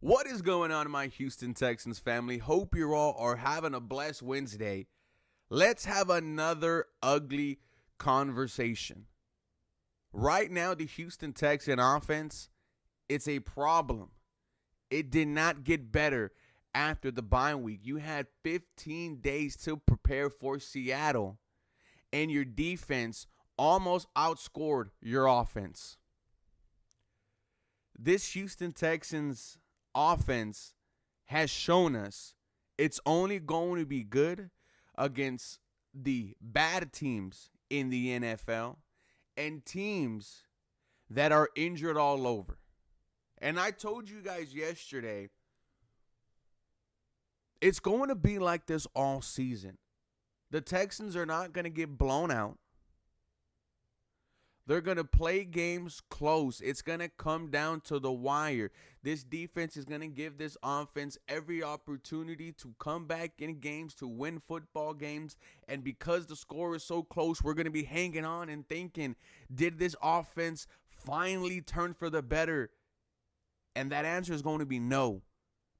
What is going on, my Houston Texans family? Hope you all are having a blessed Wednesday. Let's have another ugly conversation. Right now, the Houston Texan offense, it's a problem. It did not get better after the bye week. You had 15 days to prepare for Seattle, and your defense almost outscored your offense. This Houston Texans offense has shown us it's only going to be good against the bad teams in the NFL and teams that are injured all over. And I told you guys yesterday, it's going to be like this all season. The Texans are not going to get blown out. They're going to play games close. It's going to come down to the wire. This defense is going to give this offense every opportunity to come back in games, to win football games. And because the score is so close, we're going to be hanging on and thinking, did this offense finally turn for the better? And that answer is going to be no.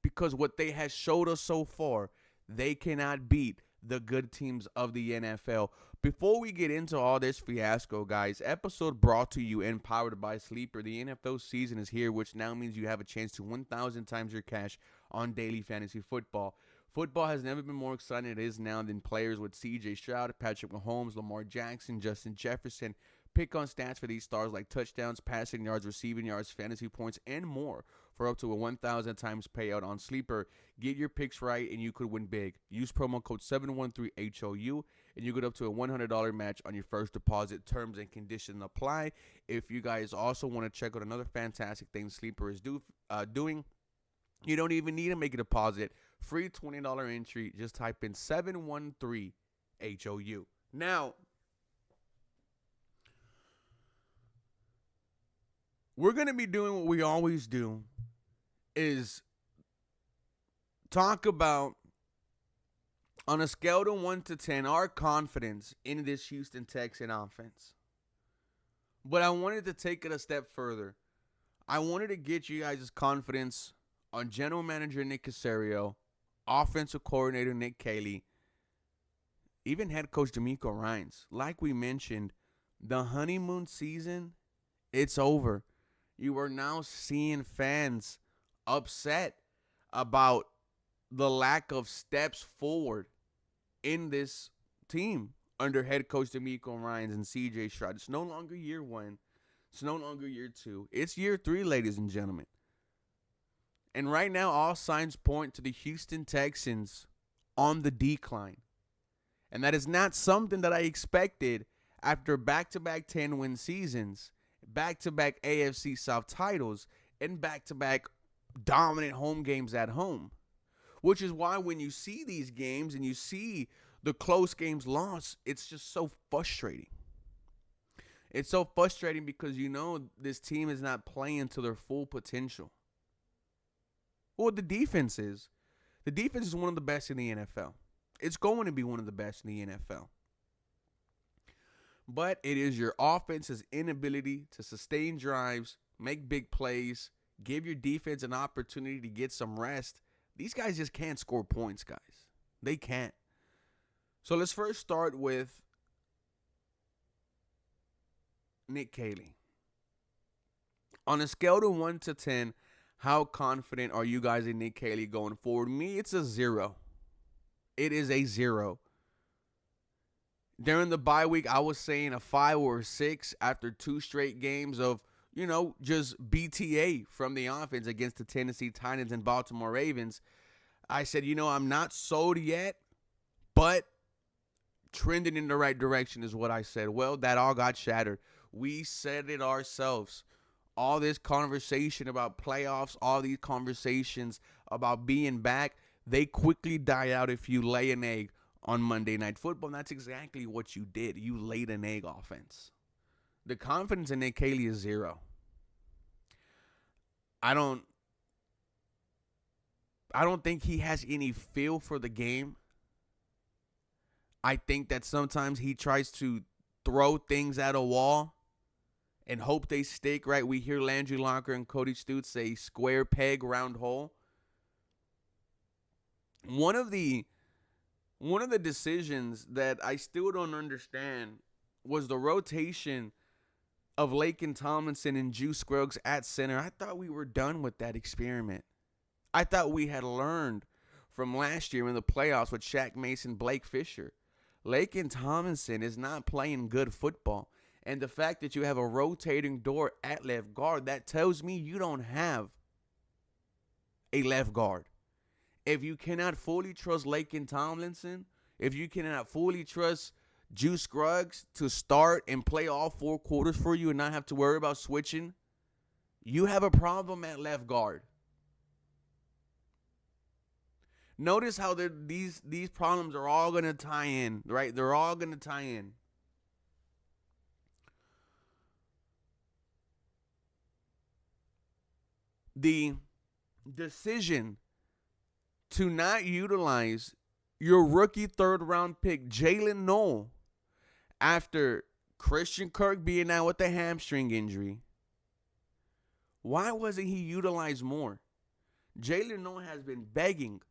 Because what they have showed us so far, they cannot beat the good teams of the NFL. Before we get into all this fiasco, guys, episode brought to you and powered by Sleeper. The NFL season is here, which now means you have a chance to 1,000 times your cash on daily fantasy football. Football has never been more exciting than it is now than players with C.J. Stroud, Patrick Mahomes, Lamar Jackson, Justin Jefferson. Pick on stats for these stars like touchdowns, passing yards, receiving yards, fantasy points, and more for up to a 1,000 times payout on Sleeper. Get your picks right, and you could win big. Use promo code 713HOU, and you get up to a $100 match on your first deposit. Terms and conditions apply. If you guys also want to check out another fantastic thing Sleeper is doing, you don't even need to make a deposit. Free $20 entry. Just type in 713HOU. Now, we're going to be doing what we always do, is talk about, on a scale to 1 to 10, our confidence in this Houston Texan offense. But I wanted to take it a step further. I wanted to get you guys' confidence on General Manager Nick Caserio, Offensive Coordinator Nick Caley, even Head Coach D'Amico Ryans. Like we mentioned, the honeymoon season, it's over. You are now seeing fans upset about the lack of steps forward in this team under head coach D'Amico Ryans and C.J. Stroud. It's no longer year one. It's no longer year two. It's year three, ladies and gentlemen. And right now, all signs point to the Houston Texans on the decline. And that is not something that I expected after back-to-back 10-win seasons, back-to-back AFC South titles, and back-to-back dominant home games at home. Which is why when you see these games and you see the close games lost, it's just so frustrating. It's so frustrating because you know this team is not playing to their full potential. Well, the defense is. The defense is one of the best in the NFL. It's going to be one of the best in the NFL. But it is your offense's inability to sustain drives, make big plays, give your defense an opportunity to get some rest. These guys just can't score points, guys. They can't. So let's first start with Nick Caley. On a scale to 1 to 10, how confident are you guys in Nick Caley going forward? Me, it's a 0. It is a 0. During the bye week, I was saying a 5 or a 6 after 2 straight games of, just BTA from the offense against the Tennessee Titans and Baltimore Ravens. I said, I'm not sold yet, but trending in the right direction is what I said. Well, that all got shattered. We said it ourselves. All this conversation about playoffs, all these conversations about being back, they quickly die out if you lay an egg on Monday Night Football. And that's exactly what you did. You laid an egg offense. The confidence in Nick Caley is 0. I don't think he has any feel for the game. I think that sometimes he tries to throw things at a wall and hope they stick, right? We hear Landry Locker and Cody Stutes say square peg, round hole. One of the decisions that I still don't understand was the rotation of Laken Tomlinson and Juice Scruggs at center. I thought we were done with that experiment. I thought we had learned from last year in the playoffs with Shaq Mason, Blake Fisher. Laken Tomlinson is not playing good football. And the fact that you have a rotating door at left guard, that tells me you don't have a left guard. If you cannot fully trust Laken Tomlinson, if you cannot fully trust Juice Scruggs to start and play all 4 quarters for you and not have to worry about switching, you have a problem at left guard. Notice how these problems are all going to tie in, right? They're all going to tie in. The decision to not utilize your rookie 3rd-round pick, Jalen Noel, after Christian Kirk being out with a hamstring injury, why wasn't he utilized more? Jalen Noel has been begging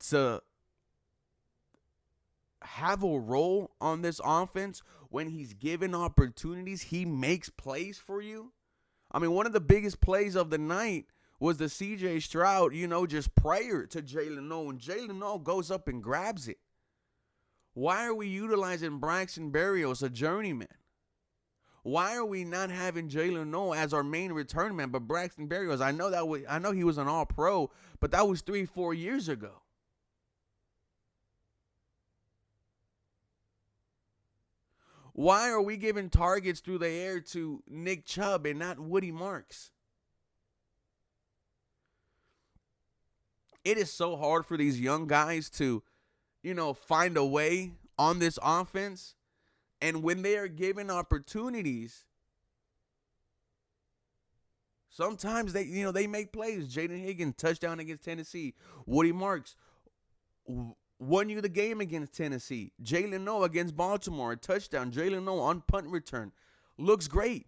to have a role on this offense. When he's given opportunities, he makes plays for you. I mean, one of the biggest plays of the night was the C.J. Stroud, just prayer to Jalen Noel. And Jalen Noel goes up and grabs it. Why are we utilizing Braxton Berrios, a journeyman? Why are we not having Jalen Noel as our main return man? But Braxton Berrios, I know he was an All-Pro, but that was 3-4 years ago. Why are we giving targets through the air to Nick Chubb and not Woody Marks? It is so hard for these young guys to, find a way on this offense. And when they are given opportunities, sometimes they make plays. Jaden Higgins, touchdown against Tennessee. Woody Marks won you the game against Tennessee. Jalen Noel against Baltimore, a touchdown. Jalen Noel on punt return. Looks great.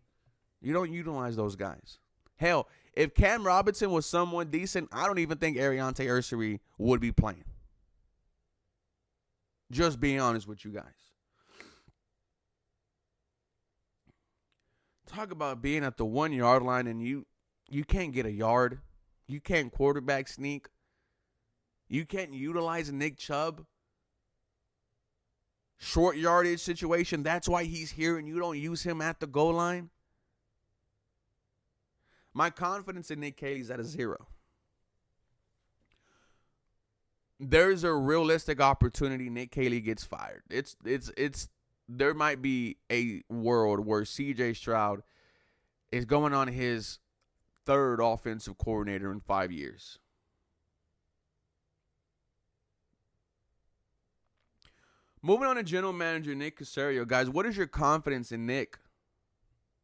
You don't utilize those guys. Hell, if Cam Robinson was someone decent, I don't even think Ariante Ursery would be playing. Just being honest with you guys. Talk about being at the 1-yard line and you can't get a yard. You can't quarterback sneak. You can't utilize Nick Chubb. Short yardage situation. That's why he's here and you don't use him at the goal line. My confidence in Nick Caley is at a 0. There's a realistic opportunity Nick Caley gets fired. There might be a world where C.J. Stroud is going on his 3rd offensive coordinator in 5 years. Moving on to general manager Nick Caserio. Guys, what is your confidence in Nick?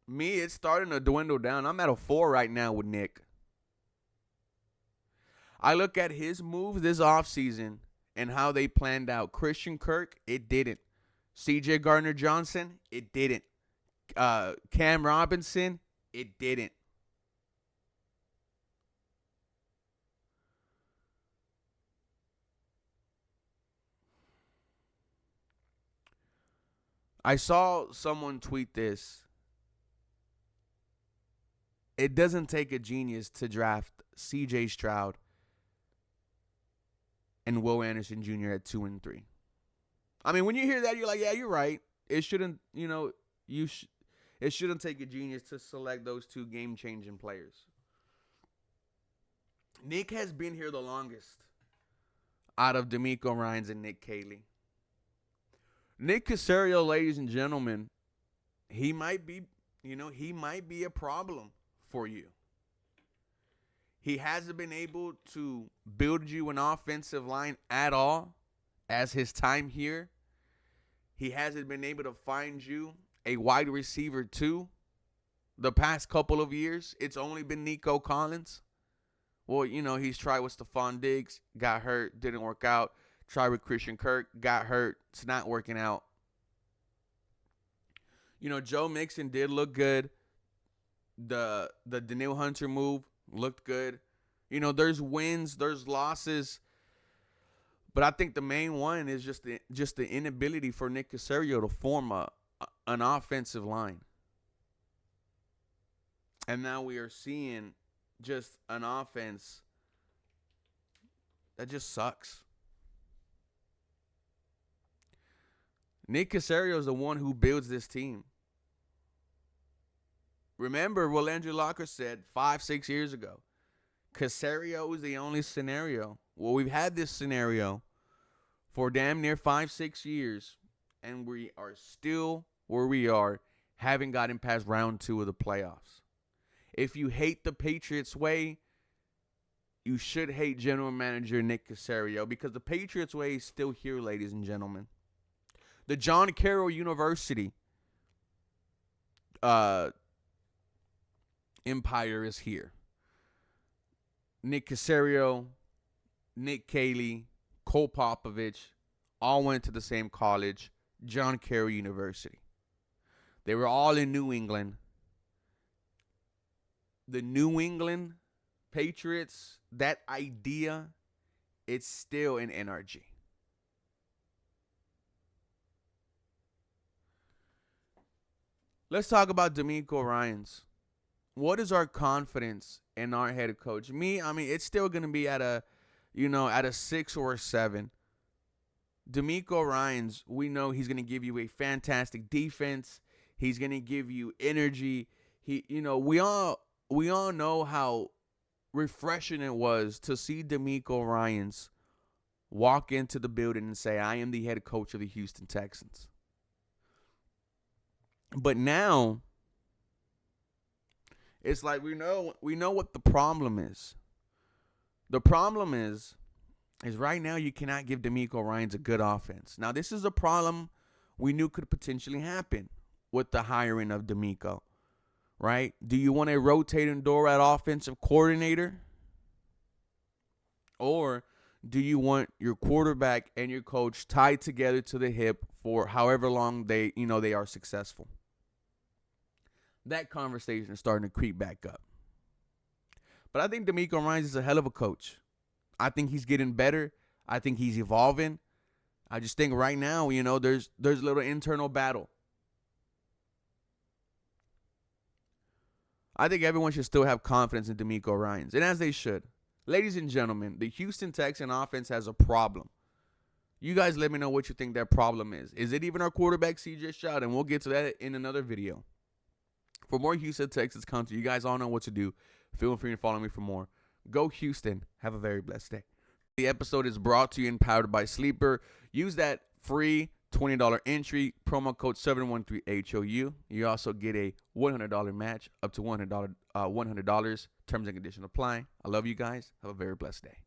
Me, it's starting to dwindle down. I'm at a 4 right now with Nick. I look at his moves this offseason and how they planned out. Christian Kirk, it didn't. C.J. Gardner-Johnson, it didn't. Cam Robinson, it didn't. I saw someone tweet this. It doesn't take a genius to draft C.J. Stroud and Will Anderson Jr. at 2 and 3. I mean, when you hear that, you're like, yeah, you're right. It shouldn't, it shouldn't take a genius to select those 2 game-changing players. Nick has been here the longest out of DeMeco Ryans and Nick Caley. Nick Caserio, ladies and gentlemen, he might be a problem for you. He hasn't been able to build you an offensive line at all as his time here. He hasn't been able to find you a wide receiver too. The past couple of years, it's only been Nico Collins. Well, he's tried with Stephon Diggs, got hurt, didn't work out. Tried with Christian Kirk, got hurt. It's not working out. Joe Mixon did look good. The Daniil Hunter move looked good. You know, there's wins, there's losses, but I think the main one is just the inability for Nick Caserio to form an offensive line. And now we are seeing just an offense that just sucks. Nick Caserio is the one who builds this team. Remember what Andrew Locker said 5-6 years ago. Caserio is the only scenario. Well, we've had this scenario for damn near 5-6 years, and we are still where we are, haven't gotten past round 2 of the playoffs. If you hate the Patriots way, you should hate general manager Nick Caserio, because the Patriots way is still here, ladies and gentlemen. The John Carroll University empire is here. Nick Caserio, Nick Cayley, Cole Popovich all went to the same college, John Carroll University. They were all in New England. The New England Patriots, that idea, it's still in NRG. Let's talk about DeMeco Ryans. What is our confidence in our head coach? It's still going to be at a 6 or a 7. DeMeco Ryans, we know he's going to give you a fantastic defense. He's going to give you energy. We all know how refreshing it was to see DeMeco Ryans walk into the building and say, "I am the head coach of the Houston Texans." But now, it's like we know what the problem is. The problem is right now you cannot give DeMeco Ryans a good offense. Now, this is a problem we knew could potentially happen with the hiring of DeMeco, right? Do you want a rotating door at offensive coordinator? Or do you want your quarterback and your coach tied together to the hip for however long they are successful? That conversation is starting to creep back up. But I think DeMeco Ryans is a hell of a coach. I think he's getting better. I think he's evolving. I just think right now, there's a little internal battle. I think everyone should still have confidence in DeMeco Ryans, and as they should. Ladies and gentlemen, the Houston Texans offense has a problem. You guys let me know what you think that problem is. Is it even our quarterback, C.J. Stroud? And we'll get to that in another video. For more Houston Texans content, you guys all know what to do. Feel free to follow me for more. Go Houston. Have a very blessed day. The episode is brought to you and powered by Sleeper. Use that free $20 entry, promo code 713HOU. You also get a $100 match up to $100. Terms and conditions apply. I love you guys. Have a very blessed day.